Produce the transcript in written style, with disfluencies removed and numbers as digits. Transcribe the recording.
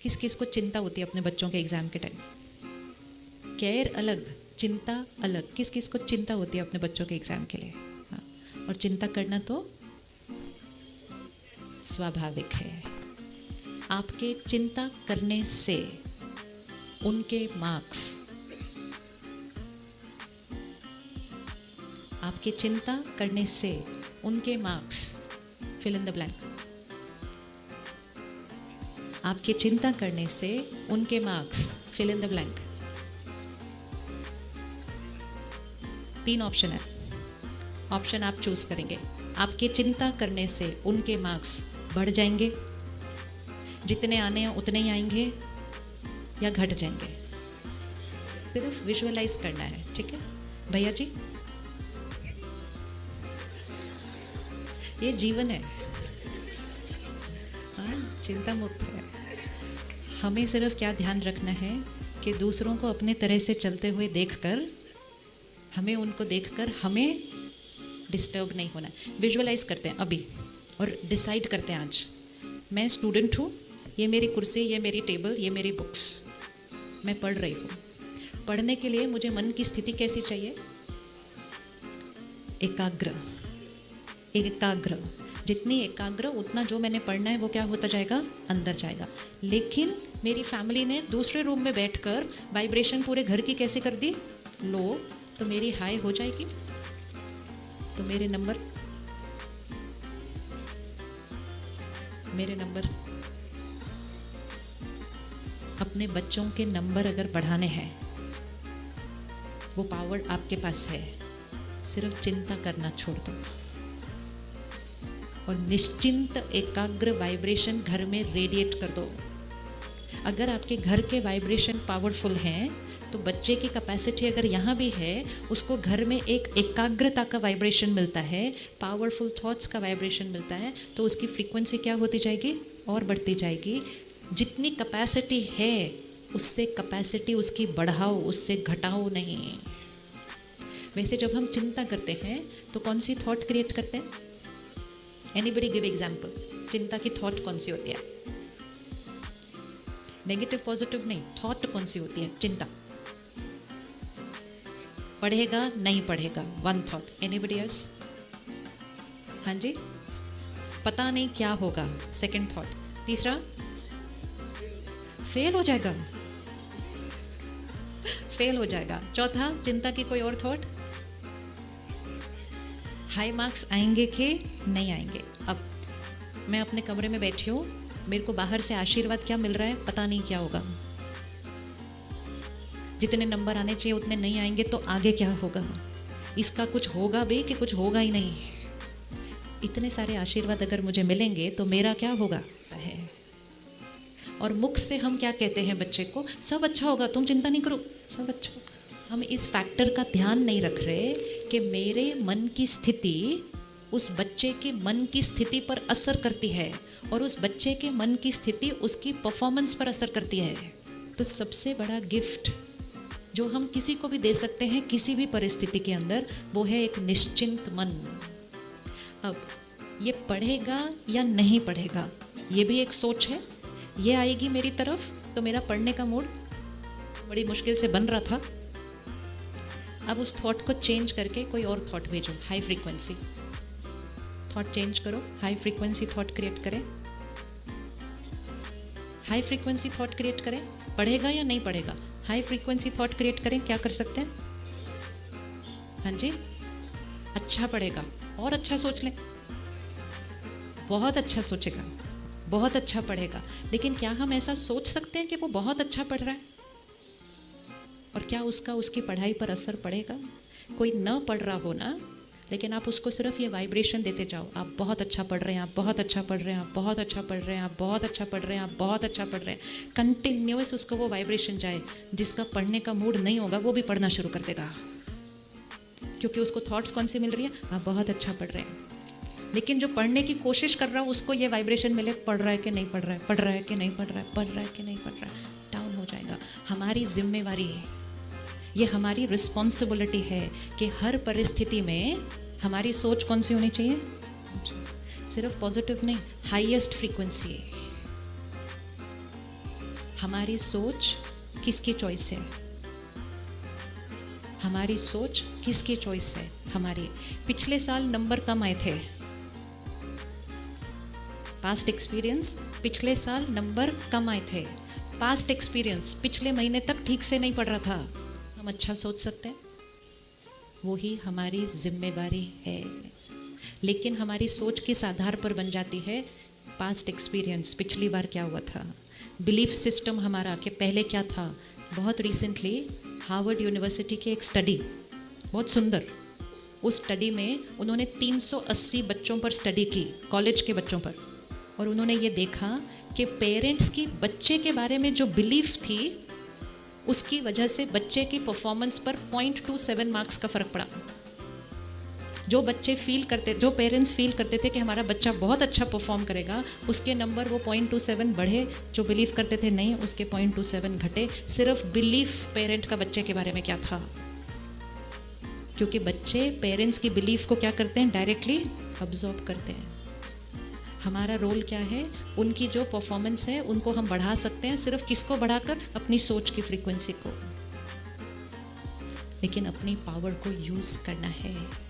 किस किस को चिंता होती है अपने बच्चों के एग्जाम के टाइम? केयर अलग, चिंता अलग। किस किस को चिंता होती है अपने बच्चों के एग्जाम के लिए? हाँ, और चिंता करना तो स्वाभाविक है। आपके चिंता करने से उनके मार्क्स, आपके चिंता करने से उनके marks, fill in the blank. आपके चिंता करने से उनके marks, fill in the blank. 3 option है, ऑप्शन आप चूज करेंगे। आपके चिंता करने से उनके मार्क्स बढ़ जाएंगे, जितने आने हैं उतने ही आएंगे, या घट जाएंगे। सिर्फ विजुअलाइज करना है, ठीक है भैया जी? ये जीवन है, हाँ, चिंता मुक्त है। हमें सिर्फ क्या ध्यान रखना है कि दूसरों को अपने तरह से चलते हुए देखकर, हमें उनको देखकर हमें डिस्टर्ब नहीं होना है। विजुअलाइज करते हैं अभी और डिसाइड करते हैं आज मैं स्टूडेंट हूँ, ये मेरी कुर्सी, ये मेरी टेबल, ये मेरी बुक्स, मैं पढ़ रही हूँ। पढ़ने के लिए मुझे मन की स्थिति कैसी चाहिए? एकाग्र। एकाग्र, जितनी एकाग्र उतना जो मैंने पढ़ना है वो क्या होता जाएगा? अंदर जाएगा। लेकिन मेरी फैमिली ने दूसरे रूम में बैठकर वाइब्रेशन पूरे घर की कैसे कर दी? लो, तो मेरी हाई हो जाएगी, तो मेरे नंबर अपने बच्चों के नंबर अगर बढ़ाने हैं, वो पावर आपके पास है। सिर्फ चिंता करना छोड़ दो और निश्चिंत एकाग्र वाइब्रेशन घर में रेडिएट कर दो। अगर आपके घर के वाइब्रेशन पावरफुल हैं तो बच्चे की कैपेसिटी अगर यहाँ भी है, उसको घर में एक एकाग्रता का वाइब्रेशन मिलता है, पावरफुल थॉट्स का वाइब्रेशन मिलता है, तो उसकी फ्रीक्वेंसी क्या होती जाएगी? और बढ़ती जाएगी। जितनी कैपेसिटी है उससे कैपेसिटी उसकी बढ़ाओ, उससे घटाओ नहीं। वैसे जब हम चिंता करते हैं तो कौन सी थॉट क्रिएट करते हैं? Anybody give example. चिंता की थॉट कौन सी होती है? नेगेटिव पॉजिटिव नहीं, थॉट कौन सी होती है? चिंता। पढ़ेगा नहीं पढ़ेगा, वन थॉट। Anybody else? हाँ जी, पता नहीं क्या होगा, सेकंड थॉट। तीसरा, फेल हो जाएगा, फेल हो जाएगा। चौथा, चिंता की कोई और थॉट? हाई मार्क्स आएंगे कि नहीं आएंगे। अब मैं अपने कमरे में बैठी हूँ, मेरे को बाहर से आशीर्वाद क्या मिल रहा है? पता नहीं क्या होगा। जितने नंबर आने चाहिए उतने नहीं आएंगे, तो आगे क्या होगा? इसका कुछ होगा भी कि कुछ होगा ही नहीं। इतने सारे आशीर्वाद अगर मुझे मिलेंगे तो मेरा क्या होगा है। और मुख से हम क्या कहते हैं बच्चे को? सब अच्छा होगा, तुम चिंता नहीं करो, सब अच्छा होगा। हम इस फैक्टर का ध्यान नहीं रख रहे कि मेरे मन की स्थिति उस बच्चे के मन की स्थिति पर असर करती है, और उस बच्चे के मन की स्थिति उसकी परफॉर्मेंस पर असर करती है। तो सबसे बड़ा गिफ्ट जो हम किसी को भी दे सकते हैं किसी भी परिस्थिति के अंदर, वो है एक निश्चिंत मन। अब ये पढ़ेगा या नहीं पढ़ेगा, ये भी एक सोच है। ये आएगी मेरी तरफ तो मेरा पढ़ने का मूड बड़ी मुश्किल से बन रहा था, अब उस थॉट को चेंज करके कोई और थॉट भेजो, हाई फ्रीक्वेंसी थॉट चेंज करो, हाई फ्रीक्वेंसी थॉट क्रिएट करें। हाई फ्रीक्वेंसी थॉट क्रिएट करें। पढ़ेगा या नहीं पढ़ेगा, हाई फ्रीक्वेंसी थॉट क्रिएट करें। क्या कर सकते हैं? हाँ जी, अच्छा पढ़ेगा, और अच्छा सोच लें, बहुत अच्छा सोचेगा, बहुत अच्छा पढ़ेगा। लेकिन क्या हम ऐसा सोच सकते हैं कि वो बहुत अच्छा पढ़ रहा है, और क्या उसका उसकी पढ़ाई पर असर पड़ेगा? कोई न पढ़ रहा हो ना, लेकिन आप उसको सिर्फ ये वाइब्रेशन देते जाओ, आप बहुत अच्छा पढ़ रहे हैं, आप बहुत अच्छा पढ़ रहे हैं, आप बहुत अच्छा पढ़ रहे हैं, आप बहुत अच्छा पढ़ रहे हैं, आप बहुत अच्छा पढ़ रहे हैं। कंटिन्यूअस उसको वो वाइब्रेशन जाए। जिसका पढ़ने का मूड नहीं होगा वो भी पढ़ना शुरू कर देगा, क्योंकि उसको थॉट्स कौन सी मिल रही है? आप बहुत अच्छा पढ़ रहे हैं। लेकिन जो पढ़ने की कोशिश कर रहा है उसको ये वाइब्रेशन मिले, पढ़ रहा है कि नहीं पढ़ रहा है, पढ़ रहा है कि नहीं पढ़ रहा है, पढ़ रहा है कि नहीं पढ़ रहा है, डाउन हो जाएगा। हमारी जिम्मेवारी है, ये हमारी रिस्पॉन्सिबिलिटी है कि हर परिस्थिति में हमारी सोच कौन सी होनी चाहिए? सिर्फ पॉजिटिव नहीं, हाईएस्ट फ्रीक्वेंसी। हमारी सोच किसकी चॉइस है? हमारी सोच किसकी चॉइस है? हमारी। पिछले साल नंबर कम आए थे, पास्ट एक्सपीरियंस, पिछले साल नंबर कम आए थे। पास्ट एक्सपीरियंस, पिछले महीने तक ठीक से नहीं पढ़ रहा था। हम अच्छा सोच सकते हैं, वही हमारी जिम्मेवारी है। लेकिन हमारी सोच किस आधार पर बन जाती है? पास्ट एक्सपीरियंस, पिछली बार क्या हुआ था, बिलीफ सिस्टम हमारा कि पहले क्या था। बहुत रिसेंटली हार्वर्ड यूनिवर्सिटी की एक स्टडी, बहुत सुंदर, उस स्टडी में उन्होंने 380 बच्चों पर स्टडी की, कॉलेज के बच्चों पर, और उन्होंने ये देखा कि पेरेंट्स की बच्चे के बारे में जो बिलीफ थी, उसकी वजह से बच्चे की परफॉर्मेंस पर 0.27 मार्क्स का फ़र्क पड़ा। जो बच्चे फील करते, जो पेरेंट्स फील करते थे कि हमारा बच्चा बहुत अच्छा परफॉर्म करेगा, उसके नंबर वो 0.27 बढ़े। जो बिलीव करते थे नहीं, उसके 0.27 घटे। सिर्फ बिलीफ पेरेंट का बच्चे के बारे में क्या था, क्योंकि बच्चे पेरेंट्स की बिलीफ को क्या करते हैं? डायरेक्टली अब्जॉर्ब करते हैं। हमारा रोल क्या है? उनकी जो परफॉर्मेंस है उनको हम बढ़ा सकते हैं, सिर्फ किसको बढ़ाकर? अपनी सोच की फ्रीक्वेंसी को। लेकिन अपनी पावर को यूज़ करना है।